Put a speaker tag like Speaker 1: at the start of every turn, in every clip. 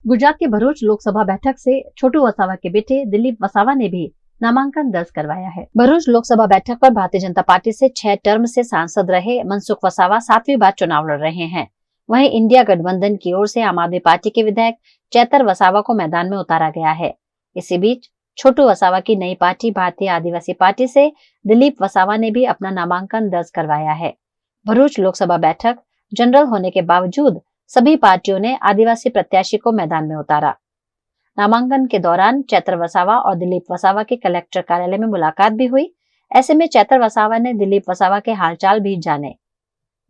Speaker 1: गुजरात के भरूच लोकसभा बैठक से छोटू वसावा के बेटे दिलीप वसावा ने भी नामांकन दर्ज करवाया है। भरूच लोकसभा बैठक पर भारतीय जनता पार्टी से 6 टर्म से सांसद रहे मनसुख वसावा 7वीं बार चुनाव लड़ रहे हैं। वहीं इंडिया गठबंधन की ओर से आम आदमी पार्टी के विधायक चैतर वसावा को मैदान में उतारा गया है। इसी बीच छोटू वसावा की नई पार्टी भारतीय आदिवासी पार्टी से दिलीप वसावा ने भी अपना नामांकन दर्ज करवाया है। भरूच लोकसभा बैठक जनरल होने के बावजूद सभी पार्टियों ने आदिवासी प्रत्याशी को मैदान में उतारा। नामांकन के दौरान चैतर वसावा और दिलीप वसावा के कलेक्टर कार्यालय में मुलाकात भी हुई। ऐसे में चैतर वसावा ने दिलीप वसावा के हालचाल भी जाने।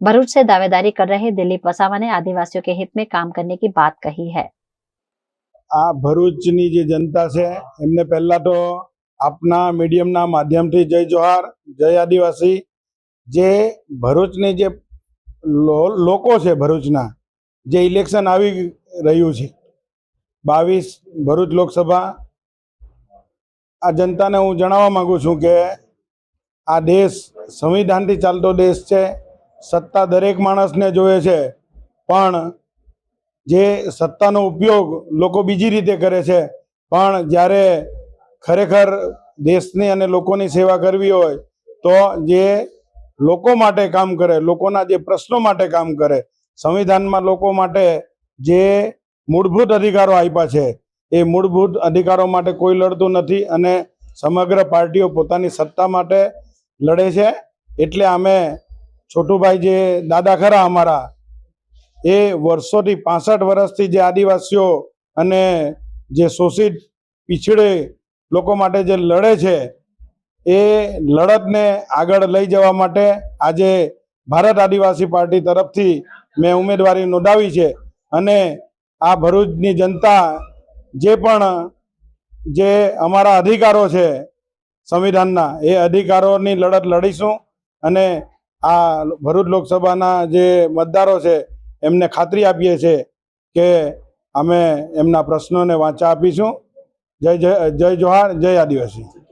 Speaker 1: भरूच से दावेदारी कर रहे दिलीप वसावा ने आदिवासियों के हित में काम करने की बात कही है।
Speaker 2: आ भरूचनी जे जनता છે એમને પહેલા તો આપના મીડિયમના માધ્યમથી જય જોહાર, જય આદિવાસી। જે ભરૂચની જે લોકો છે, ભરૂચના જે ઇલેક્શન આવી રહ્યું છે 22 ભરૂચ લોકસભા, આ જનતાને હું જણાવવા માંગુ છું કે આ દેશ સંવિધાનથી ચાલતો દેશ છે। સત્તા દરેક માણસને જોઈએ છે, પણ જે સત્તાનો ઉપયોગ લોકો બીજી રીતે કરે છે। પણ જ્યારે ખરેખર દેશની અને લોકોની સેવા કરવી હોય તો જે લોકો માટે કામ કરે, લોકોના જે પ્રશ્નો માટે કામ કરે, સંવિધાનમાં લોકો માટે જે મૂળભૂત અધિકારો આપ્યા છે એ મૂળભૂત અધિકારો માટે કોઈ લડતું નથી અને સમગ્ર પાર્ટીઓ પોતાની સત્તા માટે લડે છે। એટલે અમે છોટુભાઈ જે દાદા ખરા અમારા, એ વર્ષોથી 65 વર્ષથી જે આદિવાસીઓ અને જે શોષિત પીછડે લોકો માટે જે લડે છે એ લડતને આગળ લઈ જવા માટે આજે ભારત આદિવાસી પાર્ટી તરફથી મેં ઉમેદવારી નોંધાવી છે અને આ ભરૂચની જનતા જે પણ જે અમારા અધિકારો છે સંવિધાનના, એ અધિકારોની લડત લડીશું અને આ ભરૂચ લોકસભાના જે મતદારો છે એમને ખાતરી આપીએ છીએ કે અમે એમના પ્રશ્નોને વાંચા આપીશું। જય જોહાર, જય આદિવાસી।